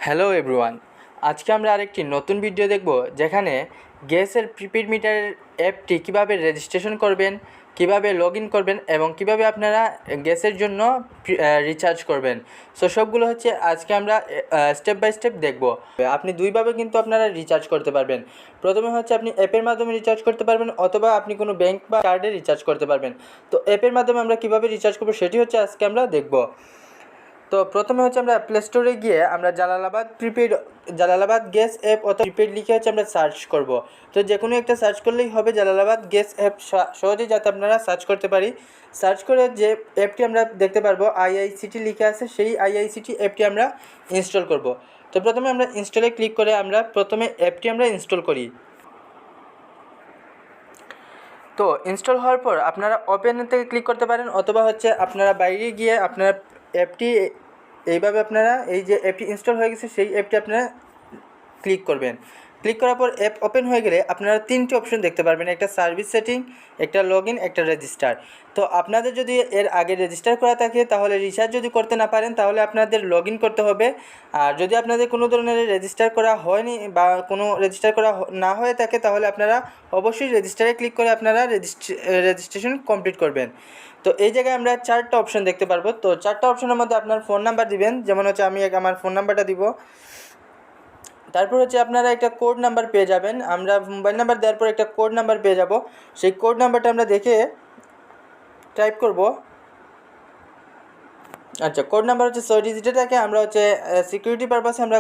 Hello everyone, আজকে আমরা আরেকটি নতুন ভিডিও দেখব যেখানে গ্যাসের প্রিপেড মিটারের অ্যাপটি কিভাবে রেজিস্ট্রেশন করবেন, কিভাবে লগ ইন করবেন এবং কিভাবে আপনারা গ্যাসের জন্য রিচার্জ করবেন। সো সবগুলো হচ্ছে আজকে আমরা স্টেপ বাই স্টেপ দেখব। আপনি দুইভাবে কিন্তু আপনারা রিচার্জ করতে পারবেন। প্রথমে হচ্ছে আপনি অ্যাপের মাধ্যমে রিচার্জ করতে পারবেন অথবা আপনি কোনো ব্যাংক বা কার্ডে রিচার্জ করতে পারবেন। তো অ্যাপের মাধ্যমে আমরা কিভাবে রিচার্জ করব সেটি হচ্ছে আজকে আমরা দেখব। তো প্রথমে হচ্ছে আমরা প্লে স্টোরে গিয়ে আমরা জালালাবাদ গ্যাস অ্যাপ অথবা প্রিপেড লিখে হচ্ছে আমরা সার্চ করব। তো যে কোনো একটা সার্চ করলেই হবে জালালাবাদ গ্যাস অ্যাপ, সহজেই যাতে আপনারা সার্চ করতে পারি। সার্চ করে যে অ্যাপটি আমরা দেখতে পারবো আইআইসিটি লিখে আছে, সেই আইআইসিটি অ্যাপটি আমরা ইনস্টল করব। তো প্রথমে আমরা ইনস্টলে ক্লিক করে আমরা প্রথমে অ্যাপটি আমরা ইনস্টল করি। তো ইনস্টল হওয়ার পর আপনারা ওপেন থেকে ক্লিক করতে পারেন অথবা হচ্ছে আপনারা বাইরে গিয়ে আপনারা অ্যাপটি এইভাবে আপনারা এই যে অ্যাপটি ইনস্টল হয়ে গেছে সেই অ্যাপটি আপনারা ক্লিক করবেন। ক্লিক করার পর অ্যাপ ওপেন হয়ে গেলে আপনারা তিনটি অপশন দেখতে পারবেন, একটা সার্ভিস সেটিং, একটা লগ ইন, একটা রেজিস্টার। তো আপনাদের যদি এর আগে রেজিস্টার করা থাকে তাহলে রিচার্জ যদি করতে না পারেন তাহলে আপনাদের লগ ইন করতে হবে। আর যদি আপনাদের কোনো ধরনের রেজিস্টার করা হয়নি বা কোনো রেজিস্টার করা না হয়ে থাকে তাহলে আপনারা অবশ্যই রেজিস্টারে ক্লিক করে আপনারা রেজিস্ট্রেশন কমপ্লিট করবেন। তো এই জায়গায় আমরা চারটা অপশন দেখতে পারবো। তো চারটা অপশনের মধ্যে আপনার ফোন নাম্বার দিবেন, যেমন হচ্ছে আমি আমার ফোন নাম্বারটা দিব। তারপর হচ্ছে আপনারা একটা কোড নাম্বার পেয়ে যাবেন, আমরা মোবাইল নাম্বার দেওয়ার পর একটা কোড নাম্বার পেয়ে যাব। সেই কোড নাম্বারটা আমরা দেখে টাইপ করব। আচ্ছা, কোড নাম্বার হচ্ছে 6 ডিজিটেরটাকে আমরা হচ্ছে সিকিউরিটি পারপাসে আমরা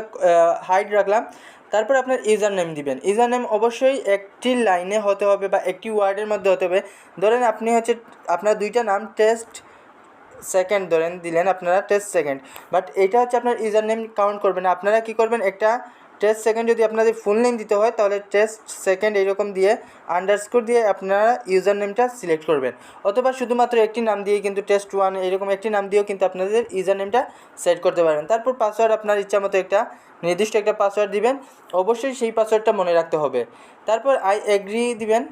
হাইড রাখলাম। তারপর আপনার ইউজার নেম দিবেন। ইউজার নেম অবশ্যই একটি লাইনে হতে হবে বা একটি ওয়ার্ডের মধ্যে হতে হবে। ধরেন আপনি হচ্ছে আপনার দুইটা নাম টেস্ট সেকেন্ড ধরেন দিলেন আপনারা টেস্ট সেকেন্ড, বাট এইটা হচ্ছে আপনার ইউজার নেম কাউন্ট করবে না। আপনারা কী করবেন, একটা টেস্ট সেকেন্ড যদি আপনাদের ফুল নেম দিতে হয় তাহলে টেস্ট সেকেন্ড এইরকম দিয়ে আন্ডারস্কোর দিয়ে আপনারা ইউজার নেমটা সিলেক্ট করবেন, অথবা শুধুমাত্র একটি নাম দিয়ে কিন্তু টেস্ট ওয়ান এইরকম একটি নাম দিয়েও কিন্তু আপনাদের ইউজার নেমটা সেট করতে পারবেন। তারপর পাসওয়ার্ড আপনার ইচ্ছা মতো একটা নির্দিষ্ট একটা পাসওয়ার্ড দিবেন, অবশ্যই সেই পাসওয়ার্ডটা মনে রাখতে হবে। তারপর আই এগ্রি দিবেন।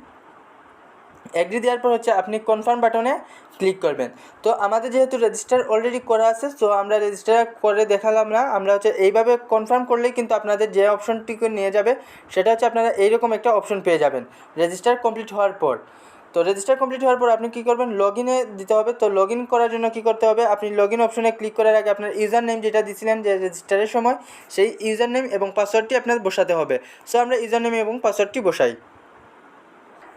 এগ্রি দেওয়ার পর হচ্ছে আপনি কনফার্ম বাটনে ক্লিক করবেন। তো আমাদের যেহেতু রেজিস্টার অলরেডি করা আছে, সো আমরা রেজিস্টার করে দেখালাম না, আমরা হচ্ছে এইভাবে কনফার্ম করলেই কিন্তু আপনাদের যে অপশনটিকে নিয়ে যাবে সেটা হচ্ছে আপনারা এইরকম একটা অপশন পেয়ে যাবেন রেজিস্টার কমপ্লিট হওয়ার পর। তো রেজিস্টার কমপ্লিট হওয়ার পর আপনি কী করবেন, লগ ইনে দিতে হবে। তো লগ ইন করার জন্য কী করতে হবে, আপনি লগ ইন অপশনে ক্লিক করার আগে আপনার ইউজার নেম যেটা দিয়েছিলেন যে রেজিস্টারের সময় সেই ইউজার নেম এবং পাসওয়ার্ডটি আপনার বসাতে হবে। সো আমরা ইউজার নেম এবং পাসওয়ার্ডটি বসাই।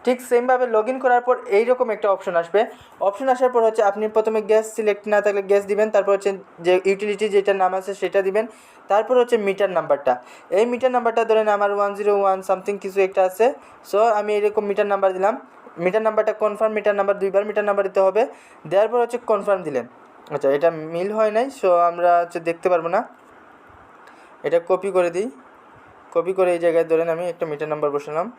ঠিক সেমভাবে লগ ইন করার পর এইরকম একটা অপশন আসবে। অপশন আসার পর হচ্ছে আপনি প্রথমে গ্যাস সিলেক্ট না থাকলে গ্যাস দিবেন, তারপর হচ্ছে যে ইউটিলিটি যেটার নাম আছে সেটা দিবেন, তারপর হচ্ছে মিটার নাম্বারটা। এই মিটার নাম্বারটা ধরেন আমার 101 সামথিং কিছু একটা আছে। সো আমি এরকম মিটার নাম্বার দিলাম। মিটার নাম্বারটা কনফার্ম মিটার নাম্বার, দুইবার মিটার নাম্বার দিতে হবে। দেওয়ার পর হচ্ছে কনফার্ম দিলেন। আচ্ছা, এটা মিল হয় নাই, সো আমরা হচ্ছে দেখতে পারবো না, এটা কপি করে দিই। কপি করে এই জায়গায় ধরেন আমি একটা মিটার নাম্বার বসালাম।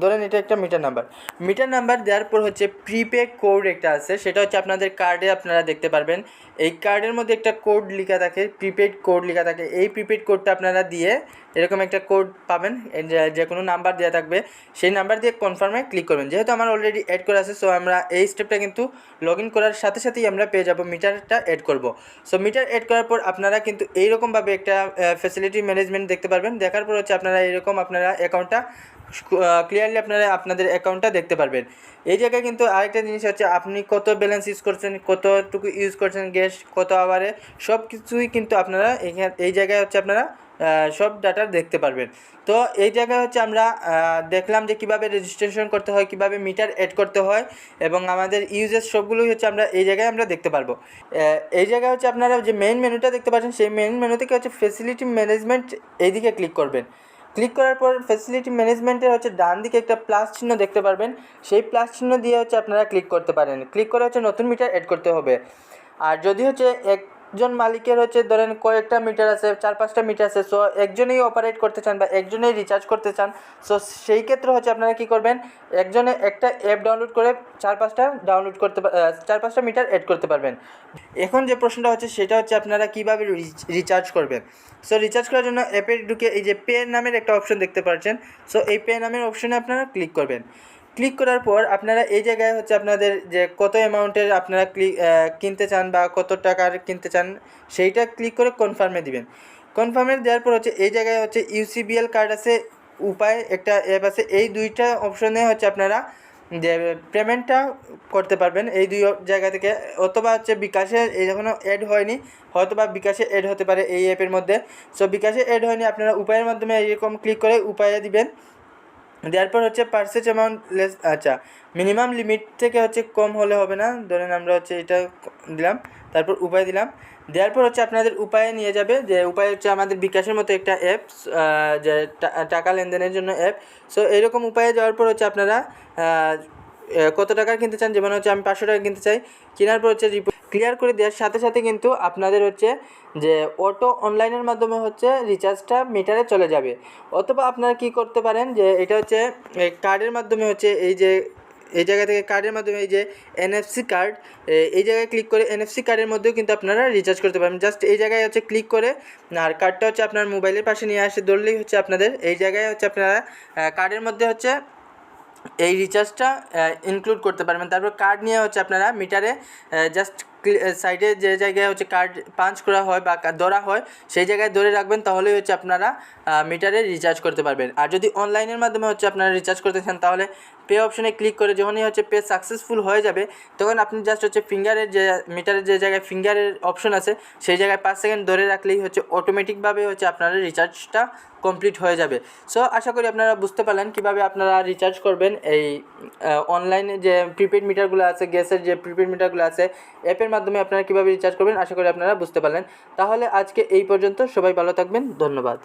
ধরেন এটা একটা মিটার নাম্বার দেওয়ার পর হচ্ছে প্রিপেড কোড একটা আছে, সেটা হচ্ছে আপনাদের কার্ডে আপনারা দেখতে পারবেন। এই কার্ডের মধ্যে একটা কোড লেখা থাকে, প্রিপেড কোড লেখা থাকে। এই প্রিপেড কোডটা আপনারা দিয়ে এরকম একটা কোড পাবেন, যে কোনো নাম্বার দেওয়া থাকবে, সেই নাম্বার দিয়ে কনফার্মে ক্লিক করবেন। যেহেতু আমার অলরেডি অ্যাড করা আছে, সো আমরা এই স্টেপটা কিন্তু লগ ইন করার সাথে সাথেই আমরা পেয়ে যাব, মিটারটা অ্যাড করব। সো মিটার অ্যাড করার পর আপনারা কিন্তু এইরকমভাবে একটা ফ্যাসিলিটি ম্যানেজমেন্ট দেখতে পারবেন। দেখার পর হচ্ছে আপনারা এইরকম আপনারা অ্যাকাউন্টটা ক্লিয়ারলি আপনারা আপনাদের অ্যাকাউন্টটা দেখতে পারবেন। এই জায়গায় কিন্তু আরেকটা জিনিস হচ্ছে আপনি কত ব্যালেন্স ইউজ করছেন, কতটুকু ইউজ করছেন গ্যাস, কত আওয়ারে, সব কিছুই কিন্তু আপনারা এই জায়গায় হচ্ছে আপনারা সব ডাটা দেখতে পারবেন। তো এই জায়গায় হচ্ছে আমরা দেখলাম যে কীভাবে রেজিস্ট্রেশন করতে হয়, কীভাবে মিটার অ্যাড করতে হয় এবং আমাদের ইউজেস সবগুলোই হচ্ছে আমরা এই জায়গায় আমরা দেখতে পারবো। এই জায়গায় হচ্ছে আপনারা যে মেইন মেনুটা দেখতে পাচ্ছেন সেই মেইন মেনু থেকে হচ্ছে ফ্যাসিলিটি ম্যানেজমেন্ট এইদিকে ক্লিক করবেন। ক্লিক করার পর ফ্যাসিলিটি ম্যানেজমেন্টের হচ্ছে ডান দিকে একটা প্লাস চিহ্ন দেখতে পারবেন, সেই প্লাস চিহ্ন দিয়ে হচ্ছে আপনারা ক্লিক করতে পারেন। ক্লিক করে হচ্ছে নতুন মিটার অ্যাড করতে হবে। আর যদি হচ্ছে একজন মালিকের হচ্ছে ধরেন কয়েকটা মিটার আছে, 4-5টা মিটার আছে, সো একজনেই অপারেট করতে চান বা একজনেই রিচার্জ করতে চান, সো সেই ক্ষেত্রে হচ্ছে আপনারা কী করবেন, একজনে একটা অ্যাপ ডাউনলোড করে 4-5টা মিটার অ্যাড করতে পারবেন। এখন যে প্রশ্নটা হচ্ছে সেটা হচ্ছে আপনারা কীভাবে রিচার্জ করবেন। সো রিচার্জ করার জন্য অ্যাপে ঢুকে এই যে পে নামের একটা অপশন দেখতে পাচ্ছেন, সো এই পে নামের অপশনে আপনারা ক্লিক করবেন। ক্লিক করার পর আপনারা এই জায়গায় হচ্ছে আপনাদের যে কত অ্যামাউন্টের আপনারা কিনতে চান বা কত টাকার কিনতে চান সেইটা ক্লিক করে কনফার্মে দিবেন। কনফার্মে দেওয়ার পর হচ্ছে এই জায়গায় হচ্ছে ইউসিবিএল কার্ড আছে, উপায় একটা অ্যাপ আছে, এই দুইটা অপশনে হচ্ছে আপনারা যে পেমেন্টটা করতে পারবেন এই দুই জায়গা থেকে, অথবা হচ্ছে বিকাশে এই এখনও অ্যাড হয়নি, হয়তো বা বিকাশে অ্যাড হতে পারে এই অ্যাপের মধ্যে। সো বিকাশে অ্যাড হয়নি, আপনারা উপায়ের মাধ্যমে এরকম ক্লিক করে উপায়ে দিবেন। দেওয়ার পর হচ্ছে পারচেজ অ্যামাউন্ট লেস, আচ্ছা মিনিমাম লিমিট থেকে হচ্ছে কম হলে হবে না, ধরেন আমরা হচ্ছে এটা দিলাম, তারপর উপায় দিলাম। দেওয়ার পর হচ্ছে আপনাদের উপায়ে নিয়ে যাবে, যে উপায় হচ্ছে আমাদের বিকাশের মতো একটা অ্যাপস, যে টাকা লেনদেনের জন্য অ্যাপ। সো এরকম উপায়ে যাওয়ার পর হচ্ছে আপনারা কত টাকার কিনতে চান, যেমন হচ্ছে আমি 500 টাকা কিনতে চাই, কেনার পর হচ্ছে ক্লিয়ার করে দেওয়ার সাথে সাথে কিন্তু আপনাদের হচ্ছে যে অটো অনলাইনের মাধ্যমে হচ্ছে রিচার্জটা মিটারে চলে যাবে। অথবা আপনারা কি করতে পারেন, যে এটা হচ্ছে কার্ডের মাধ্যমে হচ্ছে এই জায়গা থেকে কার্ডের মাধ্যমে এই যে এনএফসি কার্ড, এই জায়গায় ক্লিক করে এনএফসি কার্ডের মধ্যেও কিন্তু আপনারা রিচার্জ করতে পারেন। জাস্ট এই জায়গায় হচ্ছে ক্লিক করে, আর কার্ডটা হচ্ছে আপনার মোবাইলের পাশে নিয়ে আসে ধরলেই হচ্ছে আপনাদের এই জায়গায় হচ্ছে আপনারা কার্ডের মধ্যে হচ্ছে এই রিচার্জটা ইনক্লুড করতে পারবেন। তারপর কার্ড নিয়ে হচ্ছে আপনারা মিটারে জাস্ট সাইডে যে জায়গায় হচ্ছে কার্ড পাঞ্চ করা হয় বা ধরা হয় সেই জায়গায় ধরে রাখবেন, তাহলেই হচ্ছে আপনারা মিটারে রিচার্জ করতে পারবেন। আর যদি অনলাইনের মাধ্যমে হচ্ছে আপনারা রিচার্জ করতে চান, তাহলে পে অপশনে ক্লিক করে যখনই হচ্ছে পে সাকসেসফুল হয়ে যাবে, তখন আপনি জাস্ট হচ্ছে ফিঙ্গারের যে মিটারের যে জায়গায় ফিঙ্গারের অপশন আছে সেই জায়গায় 5 সেকেন্ড ধরে রাখলেই হচ্ছে অটোমেটিকভাবে হচ্ছে আপনারা রিচার্জটা কমপ্লিট হয়ে যাবে। সো আশা করি আপনারা বুঝতে পারলেন কীভাবে আপনারা রিচার্জ করবেন এই অনলাইনে যে প্রিপেড মিটারগুলো আছে, গ্যাসের যে প্রিপেড মিটারগুলো আছে, অ্যাপের মাধ্যমে আপনারা কীভাবে রিচার্জ করবেন। আশা করি আপনারা বুঝতে পারলেন। তাহলে আজকে এই পর্যন্ত, সবাই ভালো থাকবেন, ধন্যবাদ।